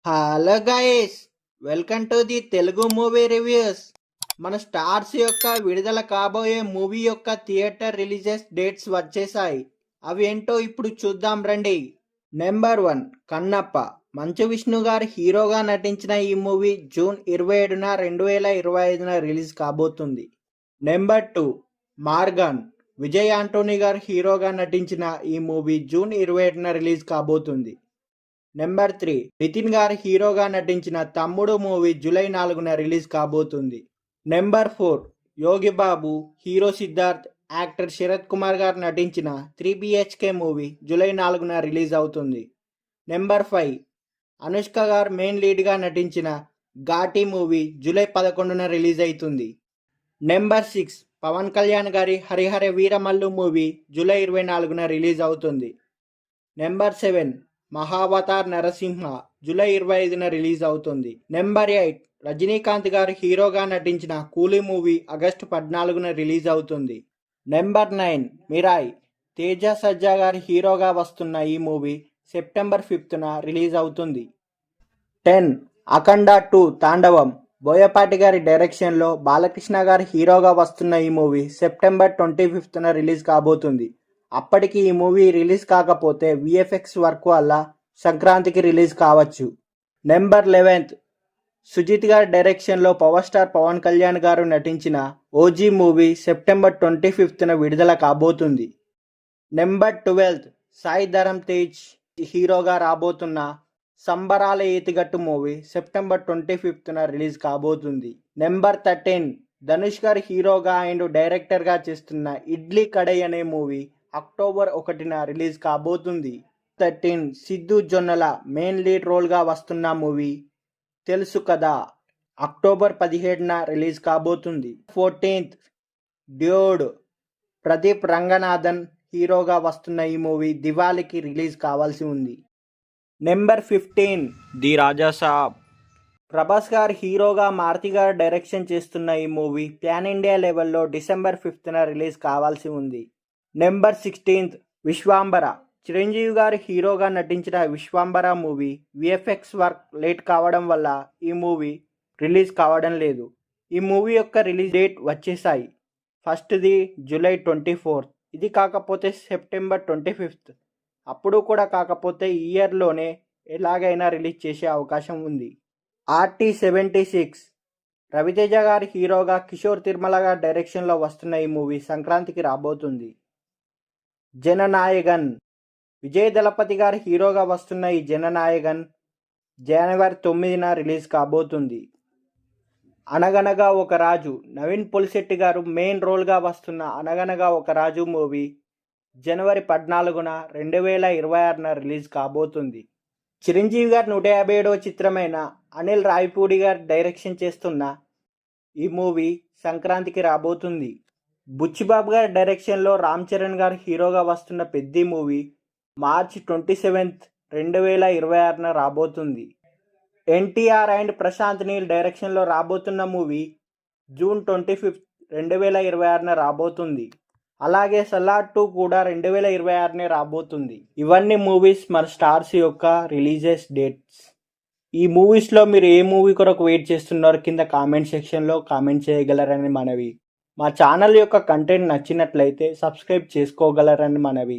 Hello guys, welcome to the Telugu movie reviews. మన stars యొక్క విడుదల కాబోయే మూవీ యొక్క థియేటర్ రిలీజెస్ డేట్స్ వచ్చేసాయి. అవి ఏంటో ఇప్పుడు చూద్దాం రండి. నెంబర్ 1 కన్నప్ప. మంచు విష్ణు గారు హీరోగా నటించిన ఈ మూవీ జూన్ 27న 2025న రిలీజ్ కాబోతుంది. నెంబర్ 2 మార్గన్. విజయ్ ఆంటోనీ గారు హీరోగా నటించిన ఈ మూవీ జూన్ 27న రిలీజ్ కాబోతుంది. నెంబర్ 3 నితిన్ గారు హీరోగా నటించిన తమ్ముడు మూవీ జూలై 4న రిలీజ్ కాబోతుంది. Number 4 Yogi Babu, hero Siddharth, actor Sarath Kumar గారు నటించిన 3 BHK మూవీ జూలై 4న రిలీజ్ అవుతుంది. నెంబర్ 5 అనుష్క గారు మెయిన్ లీడ్గా నటించిన ఘాటి మూవీ జూలై 11న రిలీజ్ అవుతుంది. నెంబర్ 6 పవన్ కళ్యాణ్ గారి హరిహర వీరమల్లు మూవీ జూలై 24న రిలీజ్ అవుతుంది. నెంబర్ 7 మహావతార్ నరసింహ జూలై 25న రిలీజ్ అవుతుంది. నెంబర్ 8 రజనీకాంత్ గారు హీరోగా నటించిన కూలీ మూవీ ఆగస్టు 14న రిలీజ్ అవుతుంది. నెంబర్ 9 మిరాయ్. తేజ సజ్జా గారు హీరోగా వస్తున్న ఈ మూవీ సెప్టెంబర్ 5న రిలీజ్ అవుతుంది. 10 అఖండ 2 తాండవం. బోయపాటి గారి డైరెక్షన్లో బాలకృష్ణ గారు హీరోగా వస్తున్న ఈ మూవీ సెప్టెంబర్ 25న రిలీజ్ కాబోతుంది. అప్పటికి ఈ మూవీ రిలీజ్ కాకపోతే VFX వర్క్ వల్ల సంక్రాంతికి రిలీజ్ కావచ్చు. నెంబర్ 11 సుజిత్ గారి డైరెక్షన్లో పవర్ స్టార్ పవన్ కళ్యాణ్ గారు నటించిన ఓజీ మూవీ సెప్టెంబర్ 25న విడుదల కాబోతుంది. నెంబర్ 12 సాయి ధరమ్ తేజ్ హీరోగా రాబోతున్న సంబరాల ఈతిగట్టు మూవీ సెప్టెంబర్ 25న రిలీజ్ కాబోతుంది. నెంబర్ 13 ధనుష్ గారు హీరోగా అండ్ డైరెక్టర్గా చేస్తున్న ఇడ్లీ కడై అనే మూవీ అక్టోబర్ 1న రిలీజ్ కాబోతుంది. 13 సిద్ధు జొన్నల మెయిన్ లీడ్ రోల్గా వస్తున్న మూవీ తెలుసు కదా అక్టోబర్ 17న రిలీజ్ కాబోతుంది. 14 డ్యూడ్ ప్రదీప్ రంగనాథన్ హీరోగా వస్తున్న ఈ మూవీ దివాళీకి రిలీజ్ కావాల్సి ఉంది. నెంబర్ 15 ది రాజా సాబ్. ప్రభాస్ గారు హీరోగా మారుతి గారు డైరెక్షన్ చేస్తున్న ఈ మూవీ ప్యాన్ ఇండియా లెవెల్లో డిసెంబర్ 5న రిలీజ్ కావాల్సి ఉంది. నెంబర్ 16 విశ్వాంబర. చిరంజీవి గారు హీరోగా నటించిన Vishwambhara movie VFX work late కావడం వల్ల ఈ మూవీ రిలీజ్ కావడం లేదు. ఈ మూవీ యొక్క రిలీజ్ డేట్ వచ్చేసాయి. ఫస్ట్ది జూలై 24, ఇది కాకపోతే సెప్టెంబర్ 25, అప్పుడు కూడా కాకపోతే ఈ ఇయర్లోనే ఎలాగైనా రిలీజ్ చేసే అవకాశం ఉంది. RT-76 రవితేజ గారి హీరోగా కిషోర్ తిరుమల గారి డైరెక్షన్లో వస్తున్న ఈ మూవీ సంక్రాంతికి రాబోతుంది. జననాయగన్. విజయ్ దళపతి గారి హీరోగా వస్తున్న ఈ జననాయగన్ జనవరి 9న రిలీజ్ కాబోతుంది. అనగనగా ఒక రాజు. నవీన్ పొలిశెట్టి గారు మెయిన్ రోల్గా వస్తున్న అనగనగా ఒక రాజు మూవీ జనవరి 14న 2026న రిలీజ్ కాబోతుంది. చిరంజీవి గారి 157వ చిత్రమైన అనిల్ రావిపూడి గారు డైరెక్షన్ చేస్తున్న ఈ మూవీ సంక్రాంతికి రాబోతుంది. బుచ్చిబాబు గారి డైరెక్షన్లో రామ్ చరణ్ గారు హీరోగా వస్తున్న పెద్ది మూవీ మార్చి 27, 2026న రాబోతుంది. NTR అండ్ ప్రశాంత్ నీల్ డైరెక్షన్లో రాబోతున్న మూవీ జూన్ 25, 2026న రాబోతుంది. అలాగే సలార్ 2 కూడా 2026నే రాబోతుంది. ఇవన్నీ మూవీస్ మన స్టార్స్ యొక్క రిలీజెస్ డేట్స్. ఈ మూవీస్లో మీరు ఏ మూవీ కొరకు వెయిట్ చేస్తున్నారో కింద కామెంట్ సెక్షన్లో కామెంట్ చేయగలరని మనవి. మా ఛానల్ యొక్క కంటెంట్ నచ్చినట్లయితే సబ్స్క్రైబ్ చేసుకోగలరని మనవి.